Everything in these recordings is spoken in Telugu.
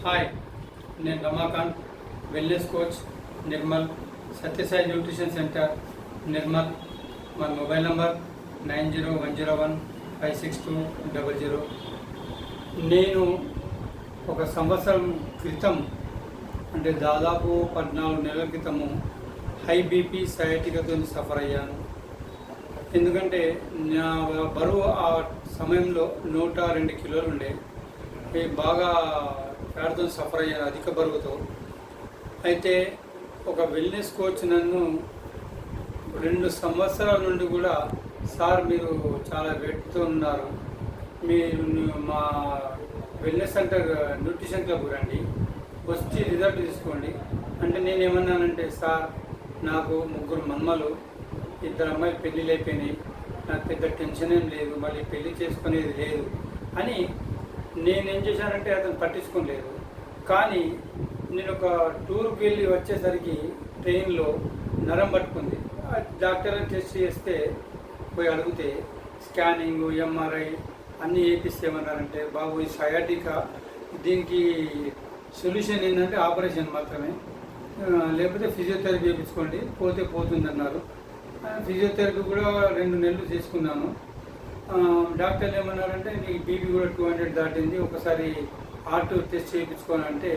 హాయ్, నేను Ramakant, wellness coach, Nirmal, Sathya Sai nutrition centre, Nirmal. మా మొబైల్ నంబర్ 9010156200. నేను ఒక సంవత్సరం క్రితం, అంటే దాదాపు 14 నెలల క్రితము హై బీపీ సయాటికాతో సఫర్ అయ్యాను. ఎందుకంటే నా బరువు ఆ సమయంలో 102 కిలోలు ఉండే. బాగా ఫ్యాట్తో సఫర్ అయ్యాను, అధిక బరువుతో. అయితే ఒక వెల్నెస్ కోచ్ నన్ను 2 సంవత్సరాల నుండి కూడా, సార్ మీరు చాలా వెయిట్తో ఉన్నారు, మీరు మా వెల్నెస్ సెంటర్ న్యూట్రిషన్ క్లబ్ రండి, వచ్చి రిజల్ట్ తీసుకోండి అంటే నేనేమన్నానంటే, సార్ నాకు 3 మన్మలు, 2 అమ్మాయిలు పెళ్ళిళ్ళు అయిపోయినాయి, నాకు పెద్ద టెన్షన్ ఏం లేదు, మళ్ళీ పెళ్లి చేసుకునేది లేదు అని నేనేం చేశానంటే అతను పట్టించుకోలేదు. కానీ నేను ఒక టూర్కి వెళ్ళి వచ్చేసరికి ట్రైన్లో నరం పట్టుకుంది. డాక్టర్ టెస్ట్ చేస్తే పోయి అడిగితే స్కానింగ్, ఎంఆర్ఐ అన్నీ వేపిస్తేమన్నారంటే, బాబు ఈ సయాటికా, దీనికి సొల్యూషన్ ఏంటంటే ఆపరేషన్ మాత్రమే, లేకపోతే ఫిజియోథెరపీ చేయించుకోండి, పోతే పోతుందన్నారు. ఫిజియోథెరపీ కూడా 2 నెలలు చేసుకున్నాను. డాక్టర్లు ఏమన్నారంటే, నీకు బీపీ కూడా 200 దాటింది, ఒకసారి హార్ట్ టెస్ట్ చేయించుకోవాలంటే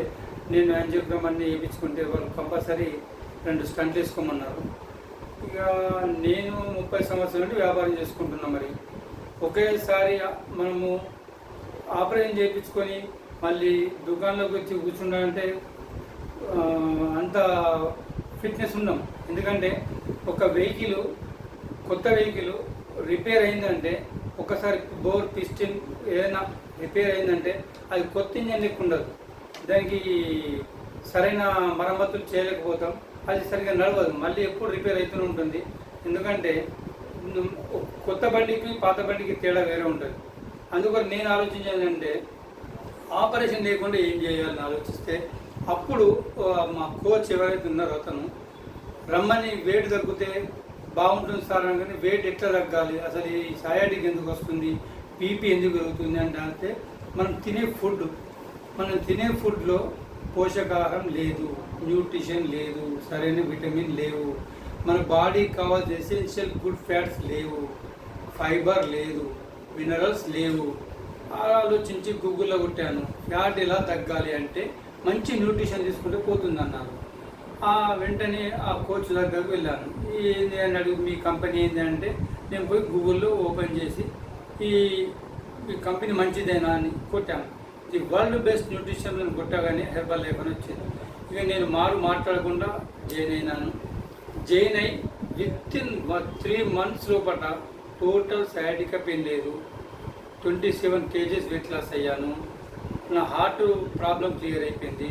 నేను యాంజియోగ్రామ్ అన్నీ వేయించుకుంటే వాళ్ళు కంపల్సరీ 2 స్టంట్లు వేసుకోమన్నారు. ఇక నేను 30 సంవత్సరాల నుండి వ్యాపారం చేసుకుంటున్నా. మరి ఒకేసారి మనము ఆపరేషన్ చేయించుకొని మళ్ళీ దుకాణంలోకి వచ్చి కూర్చుండాలంటే అంత ఫిట్నెస్ ఉన్నాం. ఎందుకంటే ఒక వెహికల్, కొత్త వెహికల్ రిపేర్ అయిందంటే, ఒకసారి బోర్ పిస్టిన్ ఏదైనా రిపేర్ అయిందంటే అది కొత్త ఇంజన్ లెక్క ఉండదు, దానికి సరైన మరమ్మతులు చేయలేకపోతాం, అది సరిగ్గా నడవదు, మళ్ళీ ఎప్పుడు రిపేర్ అవుతూనే ఉంటుంది. ఎందుకంటే కొత్త బండికి పాత బండికి తేడా వేరే ఉంటుంది. అందుకని నేను ఆలోచించానంటే ఆపరేషన్ లేకుండా ఏం చేయాలని ఆలోచిస్తే, అప్పుడు మా కోచ్ ఎవరైతే ఉన్నారో అతను రమ్మని, వెయిట్ తగ్గితే బాగుంటుంది సార్ అనగానే, వెయిట్ ఎట్లా తగ్గాలి, అసలు ఈ సయాటిక్ ఎందుకు వస్తుంది, బీపీ ఎందుకు పెరుగుతుంది అంటే, మనం తినే ఫుడ్లో పోషకాహారం లేదు, న్యూట్రిషన్ లేదు, సరైన విటమిన్ లేవు, మన బాడీకి కావాల్సిన ఎసెన్షియల్ గుడ్ ఫ్యాట్స్ లేవు, ఫైబర్ లేదు, మినరల్స్ లేవు. ఆలోచించి గూగుల్లో కొట్టాను, ఫ్యాట్ ఎలా తగ్గాలి అంటే మంచి న్యూట్రిషన్ తీసుకుంటే పోతుంది అన్నారు. వెంటనే ఆ కోచ్ దగ్గరకు వెళ్ళాను. ఏంది అని అడుగు, మీ కంపెనీ ఏంటి అంటే, నేను పోయి గూగుల్లో ఓపెన్ చేసి ఈ కంపెనీ మంచిదేనా అని కొట్టాను. ది వరల్డ్ బెస్ట్ న్యూట్రిషన్ అని కొట్టగానే హెర్బల్ లైఫ్ అని వచ్చింది. ఇక నేను మాట్లాడకుండా జాయిన్ అయి విత్-ఇన్ 3 మంత్స్ లోపల టోటల్ సయాటికా పెయిన్ లేదు, 27 kgs వెయిట్ లాస్ అయ్యాను. నా హార్ట్ ప్రాబ్లం క్లియర్ అయిపోయింది,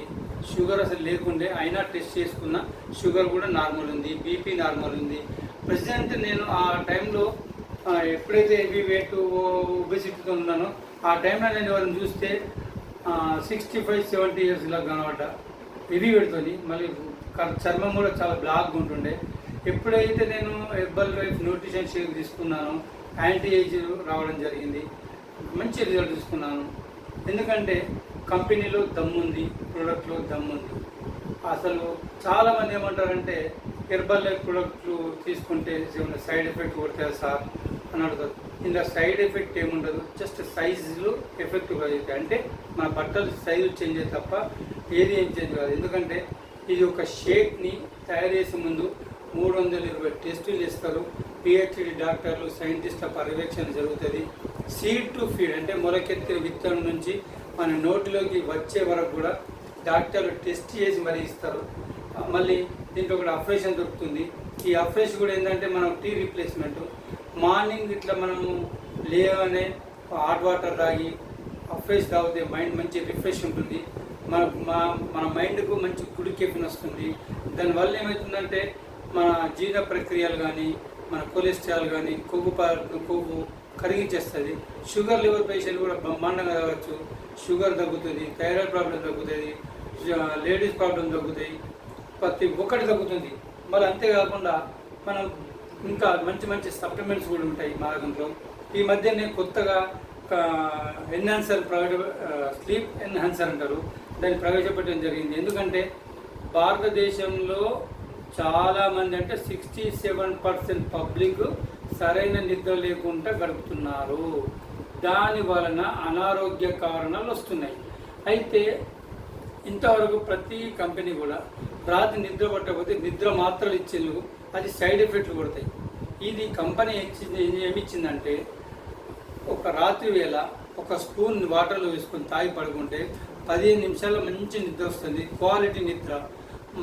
షుగర్ అసలు లేకుండే, అయినా టెస్ట్ చేసుకున్న షుగర్ కూడా నార్మల్ ఉంది, బీపీ నార్మల్ ఉంది. ప్రెసిడెంట్ నేను ఆ టైంలో ఎప్పుడైతే హెవీ వెయిట్ ఒబెసిటీతో ఉన్నానో ఆ టైంలో నేను ఎవరిని చూస్తే 65-70 years ఇలా కనబడ్డా, హెవీ వెయిట్తో. మళ్ళీ చర్మం కూడా చాలా బ్లాక్గా ఉంటుండే. ఎప్పుడైతే నేను హెర్బల్ లైఫ్ న్యూట్రిషన్ షేక్ తీసుకున్నానో యాంటీ ఏజ్ రావడం జరిగింది, మంచి రిజల్ట్ తీసుకున్నాను. ఎందుకంటే కంపెనీలో దమ్ముంది, ప్రోడక్ట్లో దమ్ముంది. అసలు చాలామంది ఏమంటారంటే, హెర్బల్ లైఫ్ ప్రోడక్ట్లు తీసుకుంటే ఏమైనా సైడ్ ఎఫెక్ట్ కొడతాయి సార్ అని అడుగుతారు. ఇందులో సైడ్ ఎఫెక్ట్ ఏముండదు, జస్ట్ సైజులో ఎఫెక్ట్ అవుతాయి. అంటే మన బట్టలు సైజు చేంజ్ అయ్యి తప్ప ఏది ఏం చేంజ్ కాదు. ఎందుకంటే ఇది ఒక షేక్ని తయారు చేసే ముందు 320 టెస్టులు చేస్తారు. పిహెచ్డి డాక్టర్లు, సైంటిస్టుల పర్యవేక్షణ జరుగుతుంది. సీడ్ టు ఫీడ్ అంటే మొలకెత్తిన విత్తనం నుంచి మన నోటిలోకి వచ్చే వరకు కూడా డాక్టర్లు టెస్ట్ చేసి మరీ ఇస్తారు. మళ్ళీ దీంట్లో కూడా అఫ్రెషన్ దొరుకుతుంది. ఈ అఫ్రెష్ కూడా ఏంటంటే మనం టీ రిప్లేస్మెంట్. మార్నింగ్ ఇట్లా మనము లేవనే హాట్ వాటర్ తాగి అఫ్రెష్ తాగితే మైండ్ మంచి రిఫ్రెష్ ఉంటుంది. మన మైండ్కు మంచి గుడ్ కెఫిన్ వస్తుంది. దానివల్ల ఏమవుతుందంటే మన జీర్ణ ప్రక్రియలు కానీ, మన కొలెస్ట్రాల్ కానీ, కొవ్వు కరిగించేస్తుంది. షుగర్ లివర్ పేషెంట్ కూడా బ్రహ్మాండంగా తాగవచ్చు, షుగర్ తగ్గుతుంది, థైరాయిడ్ ప్రాబ్లం తగ్గుతుంది, లేడీస్ ప్రాబ్లం తగ్గుతాయి, ప్రతి ఒక్కటి తగ్గుతుంది. మళ్ళీ అంతేకాకుండా మనం ఇంకా మంచి మంచి సప్లిమెంట్స్ కూడా ఉంటాయి మా దాంట్లో. ఈ మధ్య నేను కొత్తగా ఎన్హాన్సర్ స్లీప్ ఎన్హాన్సర్ అంటారు, దాన్ని ప్రవేశపెట్టడం జరిగింది. ఎందుకంటే భారతదేశంలో చాలామంది అంటే 67% పబ్లిక్ సరైన నిద్ర లేకుండా గడుపుతున్నారు. దాని వలన అనారోగ్య కారణాలు వస్తున్నాయి. అయితే ఇంతవరకు ప్రతి కంపెనీ కూడా రాత్రి నిద్ర పట్టకపోతే నిద్ర మాత్రలు ఇచ్చిండ్రు, అది సైడ్ ఎఫెక్ట్లు కొడతాయి. ఇది కంపెనీ ఏమిచ్చిందంటే ఒక రాత్రి వేళ ఒక స్పూన్ వాటర్లో వేసుకొని తాగి పడుకుంటే 15 నిమిషాల్లో మంచి నిద్ర వస్తుంది, క్వాలిటీ నిద్ర.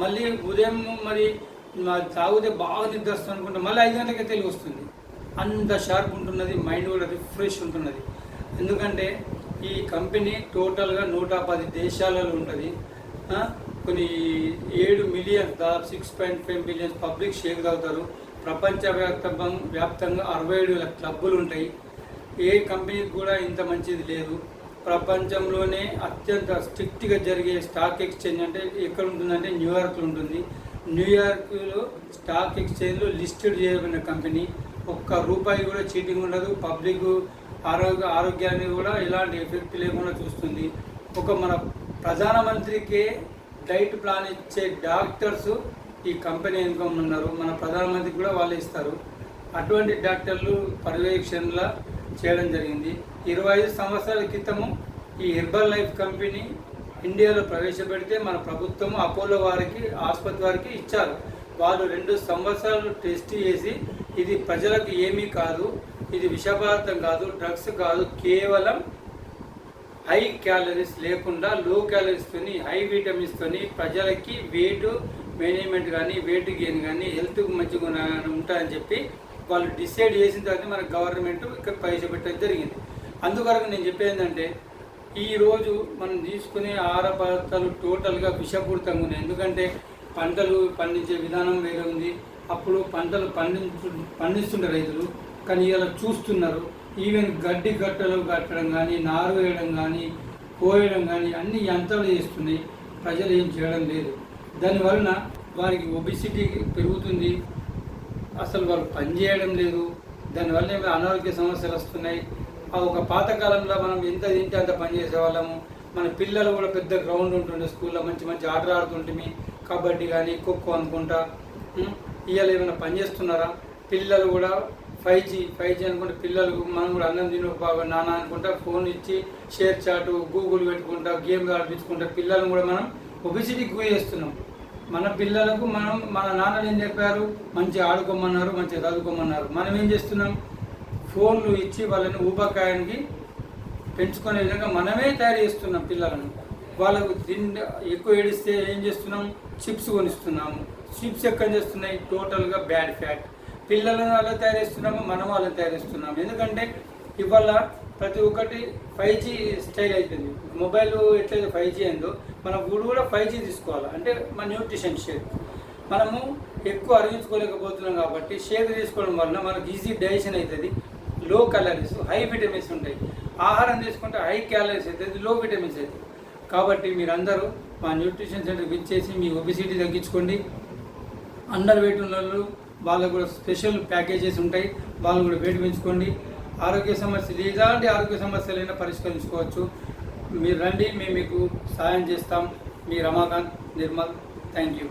మళ్ళీ ఉదయం మరి తాగితే బాగా నిద్ర వస్తుంది అనుకుంటే మళ్ళీ 5 గంటలకే తెలివి వస్తుంది. అంత షార్ప్ ఉంటున్నది, మైండ్ కూడా రిఫ్రెష్ ఉంటున్నది. ఎందుకంటే ఈ కంపెనీ టోటల్గా 110 దేశాలలో ఉంటుంది. కొన్ని 7 మిలియన్ దాదాపు 6.5 మిలియన్స్ పబ్లిక్ షేక్ తాగుతారు. ప్రపంచవ్యాప్తంగా 67,000 క్లబ్బులు ఉంటాయి. ఏ కంపెనీకి కూడా ఇంత మంచిది లేదు. ప్రపంచంలోనే అత్యంత స్ట్రిక్ట్గా జరిగే స్టాక్ ఎక్స్చేంజ్ అంటే ఎక్కడ ఉంటుందంటే న్యూయార్క్లో ఉంటుంది. న్యూయార్క్లో స్టాక్ ఎక్స్చేంజ్లో లిస్టెడ్ చేయబడిన కంపెనీ. ఒక్క రూపాయి కూడా చీటింగ్ ఉండదు. పబ్లిక్ ఆరోగ్యాన్ని కూడా ఎలాంటి ఎఫెక్ట్ లేకుండా చూస్తుంది. మన ప్రధానమంత్రికే డైట్ ప్లాన్ ఇచ్చే డాక్టర్స్ ఈ కంపెనీ ఇన్కమ్ ఉన్నారు. మన ప్రధానమంత్రికి కూడా వాళ్ళు ఇస్తారు. అటువంటి డాక్టర్లు పర్యవేక్షణలా చేయడం జరిగింది. 25 సంవత్సరాల క్రితము ఈ హెర్బల్ లైఫ్ కంపెనీ ఇండియాలో ప్రవేశపెడితే మన ప్రభుత్వం అపోలో వారికి ఆసుపత్రి వారికి ఇచ్చారు. వాళ్ళు 2 సంవత్సరాలు టెస్ట్ చేసి ఇది ప్రజలకు ఏమీ కాదు, ఇది విషపదార్థం కాదు, డ్రగ్స్ కాదు, కేవలం హై క్యాలరీస్ లేకుండా లో క్యాలరీస్తోని హై విటమిన్స్తోని ప్రజలకి వెయిట్ మేనేజ్మెంట్ కానీ వెయిట్ గెయిన్ కానీ హెల్త్కి మంచిగా ఉంటాయని చెప్పి వాళ్ళు డిసైడ్ చేసిన తర్వాత మన గవర్నమెంట్ ఇక్కడ ప్రవేశపెట్టడం జరిగింది. అందువరకు నేను చెప్పేది ఏంటంటే ఈరోజు మనం తీసుకునే ఆహార పదార్థాలు టోటల్గా విషపూరితంగా ఉన్నాయి. ఎందుకంటే పంటలు పండించే విధానం వేరే ఉంది. అప్పుడు పంటలు పండిస్తుండే రైతులు, కానీ ఇలా చూస్తున్నారు. ఈవెన్ గడ్డి గట్టలు కట్టడం కానీ నారు వేయడం కానీ కోయడం కానీ అన్ని యంత్రాలు చేస్తున్నాయి. ప్రజలు ఏం చేయడం లేదు. దానివలన వారికి ఒబిసిటీ పెరుగుతుంది, అసలు వాళ్ళు పని చేయడం లేదు. దానివల్ల అనారోగ్య సమస్యలు వస్తున్నాయి. ఒక పాతకాలంలో మనం ఎంత తింటే అంత పని చేసేవాళ్ళము. మన పిల్లలు కూడా పెద్ద గ్రౌండ్ ఉంటుండే, స్కూల్లో మంచి మంచి ఆటలు ఆడుతుంటే కబడ్డీ కానీ ఖోఖో అనుకుంటా. ఇవాళ ఏమైనా పని చేస్తున్నారా? పిల్లలు కూడా 5G అనుకుంటే పిల్లలు మనం కూడా అన్నం తిన బాగా నాన్న అనుకుంటా ఫోన్ ఇచ్చి షేర్ చాటు గూగుల్ పెట్టుకుంటా గేమ్ ఆడిపించుకుంటా పిల్లలను కూడా మనం ఒబిసిటీకి గురి చేస్తున్నాం. మన పిల్లలకు మన నాన్నలు ఏం చెప్పారు? మంచి ఆడుకోమన్నారు, మంచిగా చదువుకోమన్నారు. మనం ఏం చేస్తున్నాం? ఫోన్లు ఇచ్చి వాళ్ళని ఊబకాయానికి పెంచుకునే విధంగా మనమే తయారు చేస్తున్నాం పిల్లలను. వాళ్ళకు ఎక్కువ ఏడిస్తే ఏం చేస్తున్నాం? చిప్స్ కొనిస్తున్నాము. చిప్స్ ఎక్కడ చేస్తున్నాయి? టోటల్గా బ్యాడ్ ఫ్యాట్. పిల్లలను వాళ్ళని తయారు చేస్తున్నాము, మనం వాళ్ళని తయారు చేస్తున్నాము. ఎందుకంటే ఇవాళ ప్రతి ఒక్కటి 5G స్టైల్ అవుతుంది. మొబైల్ ఎట్లయితే 5G అయిందో మన ఫుడ్ కూడా 5G తీసుకోవాలి. అంటే మన న్యూట్రిషన్ షేక్ మనము ఎక్కువ అరిగించుకోలేకపోతున్నాం కాబట్టి షేక్ తీసుకోవడం వలన మనకు ఈజీ డైజెషన్ అవుతుంది. లో క్యాలరీస్ హై విటమిన్స్ ఉంటాయి. ఆహారం తీసుకుంటే హై క్యాలరీస్ అవుతుంది, లో విటమిన్స్ అవుతుంది. కాబట్టి మీరందరూ మా న్యూట్రిషన్ సెంటర్ విచ్చేసి మీ ఒబిసిటీ తగ్గించుకోండి. అండర్ వెయిట్ ఉన్న వాళ్ళకు కూడా స్పెషల్ ప్యాకేజెస్ ఉంటాయి, వాళ్ళు కూడా వెయిట్ పెంచుకోండి. ఆరోగ్య సమస్యలు ఎలాంటి ఆరోగ్య సమస్యలైనా పరిష్కరించుకోవచ్చు. మీరు రండి, మేము మీకు సాయం చేస్తాం. మీ రమాకాంత్ నిర్మల్. Thank you.